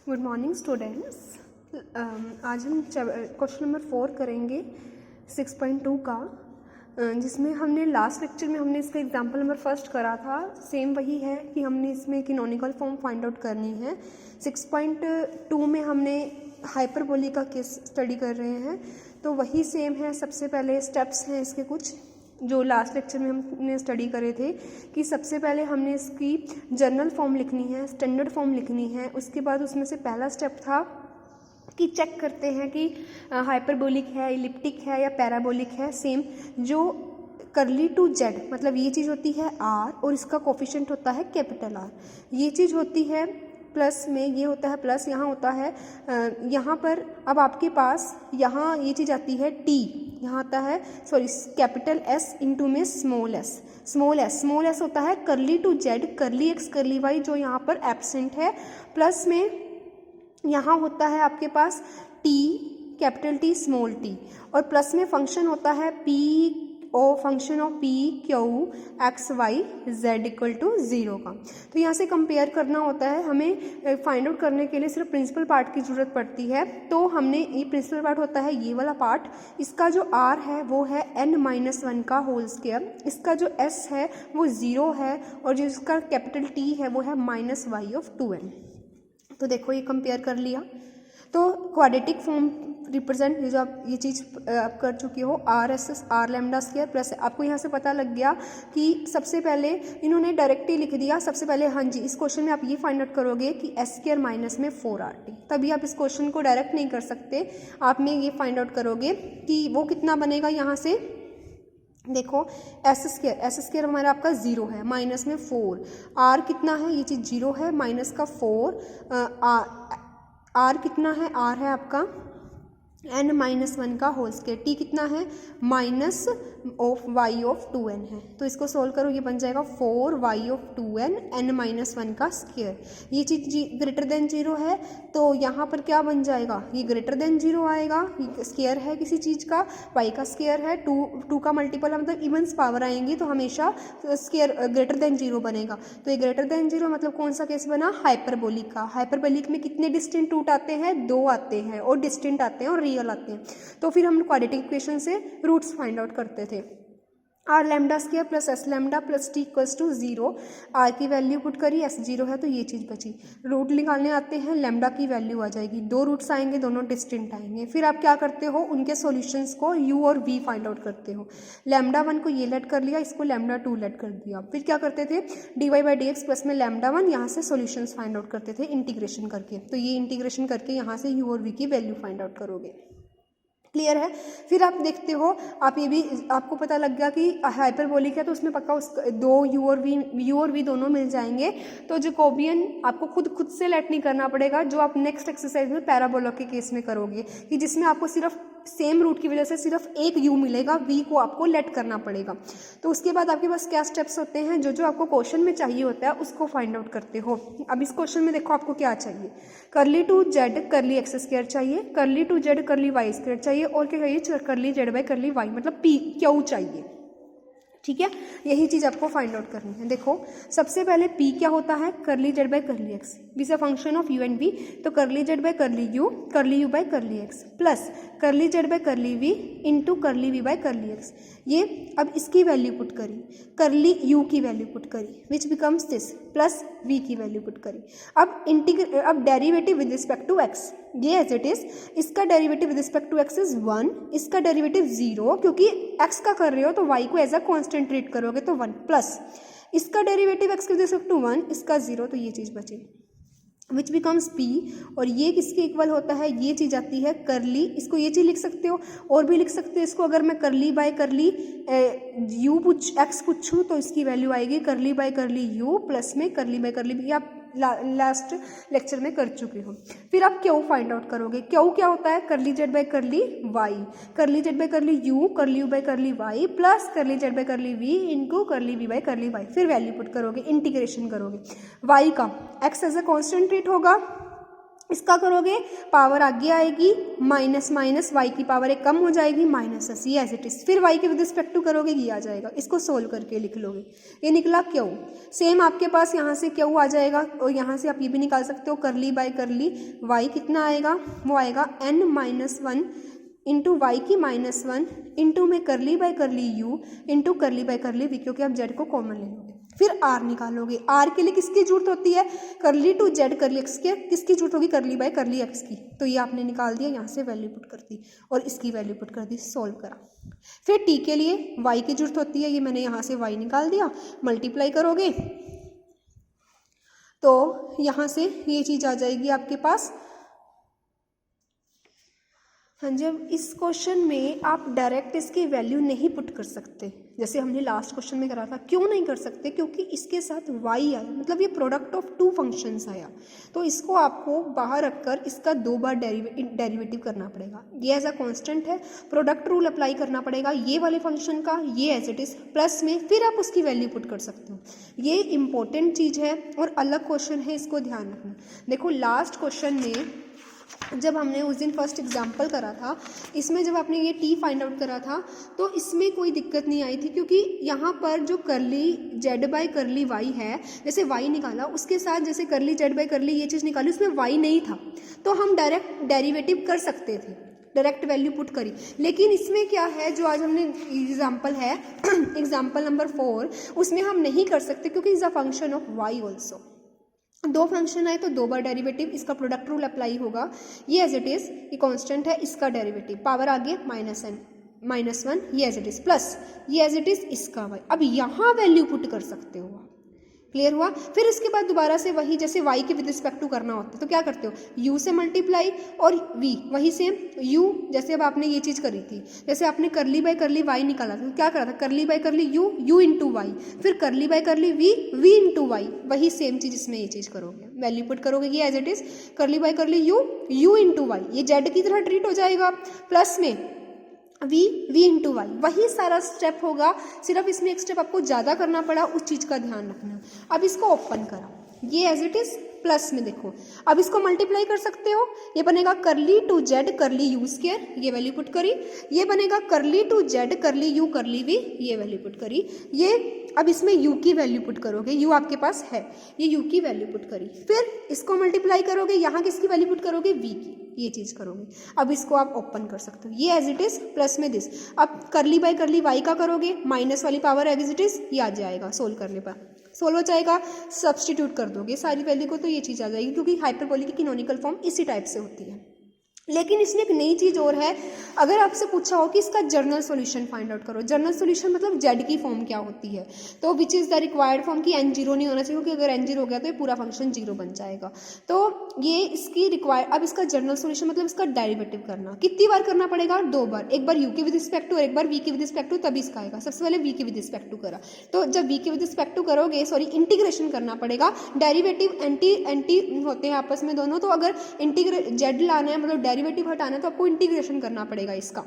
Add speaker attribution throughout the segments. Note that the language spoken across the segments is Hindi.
Speaker 1: Good morning students. आज हम क्वेश्चन नंबर 4 करेंगे 6.2 का, जिसमें हमने लास्ट लेक्चर में हमने इसका एग्जाम्पल नंबर फर्स्ट करा था। सेम वही है कि हमने इसमें कैनोनिकल फॉर्म फाइंड आउट करनी है। 6.2 में हमने हाइपरबोलिक का केस स्टडी कर रहे हैं, तो वही सेम है। सबसे पहले स्टेप्स हैं इसके कुछ जो लास्ट लेक्चर में हमने स्टडी करे थे कि सबसे पहले हमने इसकी जनरल फॉर्म लिखनी है, स्टैंडर्ड फॉर्म लिखनी है। उसके बाद उसमें से पहला स्टेप था कि चेक करते हैं कि हाइपरबोलिक है, इलिप्टिक है या पैराबोलिक है। सेम जो करली टू जेड मतलब ये चीज़ होती है आर और इसका कोफिशिएंट होता है कैपिटल आर। ये चीज़ होती है प्लस में, ये होता है प्लस, यहाँ होता है यहाँ पर। अब आपके पास यहाँ ये चीज़ आती है टी, यहाँ आता है सॉरी कैपिटल एस इंटू में स्मॉल एस। स्मॉल एस होता है करली टू जेड, करली एक्स करली वाई जो यहाँ पर एब्सेंट है। प्लस में यहाँ होता है आपके पास T capital T small T, और प्लस में फंक्शन होता है P O function of P Q X Y Z equal to 0 का। तो यहाँ से कंपेयर करना होता है। हमें फाइंड आउट करने के लिए सिर्फ प्रिंसिपल पार्ट की ज़रूरत पड़ती है। तो हमने ये प्रिंसिपल पार्ट होता है ये वाला पार्ट, इसका जो r है वो है n-1 का होल स्क्वायर, इसका जो s है वो 0 है, और जो इसका कैपिटल T है वो है -y/2n। तो देखो ये कंपेयर कर लिया। तो क्वाड्रेटिक फॉर्म रिप्रेजेंट जो आप ये चीज़ आप कर चुके हो RSS R lambda square plus, आपको यहाँ से पता लग गया कि सबसे पहले इन्होंने डायरेक्टली लिख दिया। सबसे पहले हाँ जी, इस क्वेश्चन में आप ये फाइंड आउट करोगे कि एस स्क्वायर माइनस में 4RT, तभी आप इस क्वेश्चन को डायरेक्ट नहीं कर सकते। आप में ये फाइंड आउट करोगे कि वो कितना बनेगा। यहाँ से देखो एस स्क्वायर हमारा आपका 0 है, माइनस में 4, आर कितना है, ये चीज़ 0 है, माइनस का 4, आर कितना है, आर है आपका n-1 का होल स्क्वायर, टी कितना है minus of y of 2n है। तो इसको सोल्व करो, ये बन जाएगा 4y ऑफ 2n n-1 का स्क्वायर। ये चीज़ ग्रेटर देन 0 है, तो यहाँ पर क्या बन जाएगा, ये ग्रेटर देन 0 आएगा। ये स्क्वायर है किसी चीज़ का, y का स्क्वायर है, 2 का मल्टीपल है, मतलब इवन्स पावर आएंगी तो हमेशा स्क्वायर ग्रेटर देन 0 बनेगा। तो ये ग्रेटर देन 0 मतलब कौन सा केस बना, हाइपरबोलिक का। हाइपरबोलिक में कितने डिस्टिंक्ट रूट आते हैं, 2 आते हैं, और डिस्टिंक्ट आते हैं और रियल आते हैं। तो फिर हम क्वाड्रेटिक इक्वेशन से रूट्स फाइंड आउट करते थे। R lambda square plus S lambda plus T equals to 0। R की वैल्यू पुट करी, एस 0 है तो ये चीज़ बची। रूट निकालने आते हैं, लैम्डा की वैल्यू आ जाएगी, 2 रूट्स आएंगे, दोनों डिस्टिंक्ट आएंगे। फिर आप क्या करते हो, उनके सॉल्यूशंस को u और v फाइंड आउट करते हो। लैम्डा 1 को ये लेट कर लिया, इसको लैम्डा 2 लेट कर दिया। फिर क्या करते थे, dy/dx प्लस में लैम्डा 1, यहाँ से सॉल्यूशंस फाइंड आउट करते थे इंटीग्रेशन करके। तो ये इंटीग्रेशन करके यहाँ से u और v की वैल्यू फाइंड आउट करोगे। क्लियर है। फिर आप देखते हो, आप ये भी आपको पता लग गया कि हाइपरबोलिक है तो उसमें पक्का उस 2 u और v दोनों मिल जाएंगे। तो जैकोबियन आपको खुद से लेट नहीं करना पड़ेगा, जो आप नेक्स्ट एक्सरसाइज में पैराबोला के केस में करोगे, कि जिसमें आपको सिर्फ सेम रूट की वजह से सिर्फ एक u मिलेगा, v को आपको लेट करना पड़ेगा। तो उसके बाद आपके पास क्या स्टेप्स होते हैं, जो आपको क्वेश्चन में चाहिए होता है उसको फाइंड आउट करते हो। अब इस क्वेश्चन में देखो आपको क्या चाहिए, curly two Z curly X square चाहिए, curly two Z curly Y square चाहिए, और क्या चाहिए, curly Z by curly Y मतलब पी क्यू चाहिए। ठीक है, यही चीज़ आपको फाइंड आउट करनी है। देखो सबसे पहले p क्या होता है, करली जेड बाई करली x, this a function of u and v। तो करली जेड बाई करली u बाई करली x plus curly Z by करली v इंटू करली v बाई करली एक्स। ये अब इसकी वैल्यू पुट करी, करली u की वैल्यू पुट करी, which becomes this, plus v की वैल्यू पुट करी। अब derivative with respect to x, ये एज इट इज, इसका derivative with respect to x is 1, इसका डेरिवेटिव 0, क्योंकि x का कर रहे हो तो y को एज अ कांस्टेंट ट्रीट करोगे तो 1, प्लस इसका derivative x with respect to 1, इसका 0, तो ये चीज़ बचेगी विच बिकम्स p। और ये किसके इक्वल होता है, ये चीज़ आती है करली, इसको ये चीज़ लिख सकते हो और भी लिख सकते हो इसको। अगर मैं करली बाय करली x पूछूँ तो इसकी वैल्यू आएगी करली बाय करली u प्लस में करली बाय करली v। आप लास्ट लेक्चर में कर चुके हो। फिर आप क्यू फाइंड आउट करोगे। क्यू क्या होता है, curly Z by curly Y, curly Z by curly U by curly Y plus curly Z by curly V into curly V by curly Y. फिर वैल्यू पुट करोगे, इंटीग्रेशन करोगे। वाई का X as a constant treat होगा, इसका करोगे पावर आगे आएगी, माइनस माइनस वाई की पावर एक कम हो जाएगी, माइनस एस, ये एज इट इज। फिर वाई के विद रिस्पेक्ट टू करोगे ये आ जाएगा, इसको सोल्व करके लिख लोगे, ये निकला क्यू। सेम आपके पास यहाँ से क्यू आ जाएगा और यहाँ से आप ये भी निकाल सकते हो, करली बाय करली वाई कितना आएगा, वो आएगा n माइनस 1 इंटू वाई की माइनस 1 इंटू में curly by curly U into curly by curly V, क्योंकि आप जेड को कॉमन ले लोगे। फिर आर निकालोगे, आर के लिए किसकी जरूरत होती है, करली टू जेड करली एक्स के, किसकी जरूरत होगी, करली बाय करली एक्स की। तो ये आपने निकाल दिया, यहाँ से वैल्यू पुट कर दी और इसकी वैल्यू पुट कर दी, सॉल्व करा। फिर टी के लिए वाई की जरूरत होती है, ये मैंने यहाँ से वाई निकाल दिया, मल्टीप्लाई करोगे तो यहाँ से ये चीज़ आ जाएगी आपके पास। हाँ जी, अब इस क्वेश्चन में आप डायरेक्ट इसकी वैल्यू नहीं पुट कर सकते, जैसे हमने लास्ट क्वेश्चन में करा था। क्यों नहीं कर सकते, क्योंकि इसके साथ y आया, मतलब ये प्रोडक्ट ऑफ टू फंक्शंस आया, तो इसको आपको बाहर रखकर इसका 2 बार डेरिवेटिव करना पड़ेगा। ये एज अ कांस्टेंट है, प्रोडक्ट रूल अप्लाई करना पड़ेगा ये वाले फंक्शन का, ये एज इट इज प्लस में, फिर आप उसकी वैल्यू पुट कर सकते हो। ये इंपॉर्टेंट चीज़ है और अलग क्वेश्चन है, इसको ध्यान रखना। देखो लास्ट क्वेश्चन में जब हमने उस दिन फर्स्ट एग्जाम्पल करा था, इसमें जब आपने ये टी फाइंड आउट करा था तो इसमें कोई दिक्कत नहीं आई थी, क्योंकि यहाँ पर जो करली जेड बाय करली वाई है, जैसे वाई निकाला उसके साथ जैसे करली जेड बाय करली ये चीज़ निकाली, उसमें वाई नहीं था, तो हम डायरेक्ट डेरिवेटिव कर सकते थे, डायरेक्ट वैल्यू पुट करी। लेकिन इसमें क्या है, जो आज हमने एग्जाम्पल है एग्जाम्पल नंबर 4, उसमें हम नहीं कर सकते, क्योंकि is a function of Y also. 2 function आए तो 2 बार डेरिवेटिव, इसका प्रोडक्ट रूल अप्लाई होगा, ये एज इट इज, ये कांस्टेंट है, इसका डेरिवेटिव पावर आ गया -1, ये एज इट इज प्लस ये एज इट इज इसका वाई। अब यहाँ वैल्यू पुट कर सकते हो आप, क्लियर हुआ। फिर इसके बाद दोबारा से वही, जैसे y के विद रिस्पेक्ट टू करना होता है तो क्या करते हो, u से मल्टीप्लाई और v, वही सेम u, जैसे अब आपने ये चीज़ करी थी, जैसे आपने करली बाय करली y निकाला था तो क्या करा था, करली by curly u into Y, फिर करली by curly v into Y, वही सेम चीज़ इसमें ये चीज़ करोगे, वैल्यू पुट करोगे, ये as it is curly by curly u into Y, ये z की तरह ट्रीट हो जाएगा, प्लस में v इंटू वाई, वही सारा स्टेप होगा, सिर्फ इसमें एक स्टेप आपको ज़्यादा करना पड़ा, उस चीज़ का ध्यान रखना। अब इसको ओपन करा, ये एज इट इज प्लस में देखो, अब इसको मल्टीप्लाई कर सकते हो, ये बनेगा करली टू जेड करली यू स्क्वायर, ये वैल्यू पुट करी, ये बनेगा करली टू जेड करली यू करली वी, ये वैल्यू पुट करी, ये अब इसमें u की वैल्यू पुट करोगे, u आपके पास है, ये u की वैल्यू पुट करी, फिर इसको मल्टीप्लाई करोगे, यहाँ किसकी वैल्यू पुट करोगे, v की, ये चीज़ करोगे। अब इसको आप ओपन कर सकते हो, ये एज इट इज प्लस में दिस, अब करली बाय करली y का करोगे, माइनस वाली पावर एज इट इज, ये आ जाएगा, सोल्व करने पर सोल्व हो जाएगा, सब्सटीट्यूट कर दोगे सारी वैल्यू को तो ये चीज़ आ जाएगी, क्योंकि हाइपरबोलिक की कैनोनिकल फॉर्म इसी टाइप से होती है। लेकिन इसमें एक नई चीज़ और है, अगर आपसे पूछा हो कि इसका जर्नल सॉल्यूशन फाइंड आउट करो, जर्नल सॉल्यूशन मतलब जेड की फॉर्म क्या होती है, तो which is the required form की n 0 नहीं होना चाहिए, क्योंकि अगर n 0 हो गया तो ये पूरा फंक्शन 0 बन जाएगा। तो ये इसकी रिक्वायर्ड, अब इसका जर्नल सॉल्यूशन मतलब इसका डेरिवेटिव करना, कितनी बार करना पड़ेगा, 2 बार, एक बार u के विद रिस्पेक्ट टू और एक बार v के विद रिस्पेक्ट टू, तभी इसका आएगा। सबसे पहले v के विद रिस्पेक्ट टू करा, तो जब v के विद रिस्पेक्ट टू करोगे, सॉरी इंटीग्रेशन करना पड़ेगा, डेरिवेटिव एंटी होते हैं आपस में दोनों, तो अगर जेड लाना है मतलब डेरिवेटिव हटाना है तो आपको इंटीग्रेशन करना पड़ेगा इसका,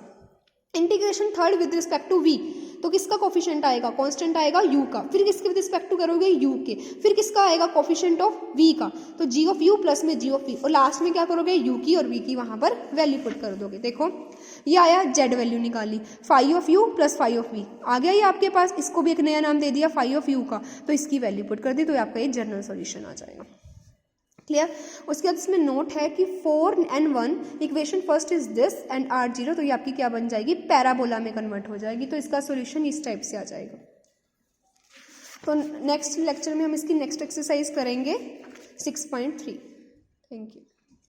Speaker 1: integration third with respect to v, तो किसका कोफिशिएंट आएगा, कांस्टेंट आएगा u का, फिर किसके विद रिस्पेक्ट टू करोगे u के, फिर किसका आएगा कोफिशिएंट ऑफ v का, तो g ऑफ u प्लस में g ऑफ v, और लास्ट में क्या करोगे, u की और v की वहां पर वैल्यू पुट कर दोगे। देखो ये आया, z वैल्यू निकाली, phi of u plus phi of v आ गया ये आपके पास, इसको भी एक नया नाम दे दिया फाई ऑफ u का, तो इसकी वैल्यू पुट कर दी, तो आपका ये जनरल सॉल्यूशन आ जाएगा, क्लियर। उसके बाद इसमें नोट है कि 4 and 1 equation first is this and r 0, तो ये आपकी क्या बन जाएगी, पैराबोला में कन्वर्ट हो जाएगी, तो इसका सॉल्यूशन इस टाइप से आ जाएगा। तो नेक्स्ट लेक्चर में हम इसकी नेक्स्ट एक्सरसाइज करेंगे 6.3। Thank you.